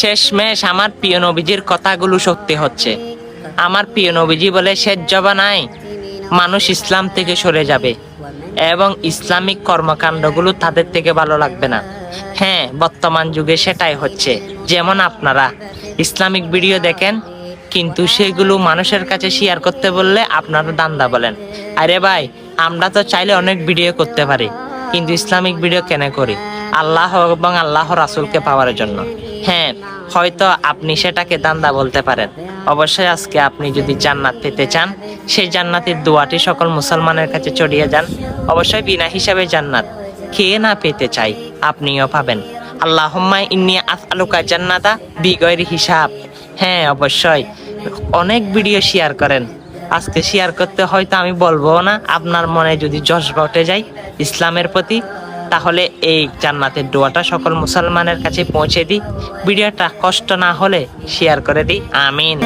শেষমেশ আমার প্রিয় নবীজির কথাগুলো সত্যি হচ্ছে। আমার প্রিয় নবীজি বলে, শেষ জমানায় মানুষ ইসলাম থেকে সরে যাবে এবং ইসলামিক কর্মকাণ্ডগুলো তাদের থেকে ভালো লাগবে না। হ্যাঁ, বর্তমান যুগে সেটাই হচ্ছে। যেমন আপনারা ইসলামিক ভিডিও দেখেন, কিন্তু সেগুলো মানুষের কাছে শেয়ার করতে বললে আপনারা দান্দা বলেন। আরে ভাই, আমরা তো চাইলে অনেক ভিডিও করতে পারি, কিন্তু ইসলামিক ভিডিও কেন করি? আল্লাহ এবং আল্লাহ রাসূলকে পাওয়ার জন্য। হ্যাঁ, হয়তো আপনি সেটাকে দান্দা বলতে পারেন। অবশ্যই আজকে আপনি যদি জান্নাত পেতে চান, সেই জান্নাতের দোয়াটি সকল মুসলমানের কাছে ছড়িয়ে যান। অবশ্যই বিনা হিসাবে জান্নাত কে না পেতে চাই, আপনিও পাবেন। আল্লাহুম্মা ইন্নী আসআলুকা জান্নাতা বিগয়রি হিসাব। হ্যাঁ, অবশ্যই অনেক ভিডিও শেয়ার করেন। আজকে শেয়ার করতে হয়তো আমি বলবো না, আপনার মনে যদি জজবা উঠে যায় ইসলামের প্রতি, তাহলে এই জান্নাতের দোয়াটা সকল মুসলমানের কাছে পৌঁছে দিই। ভিডিওটা কষ্ট না হলে শেয়ার করে দিই। আমিন।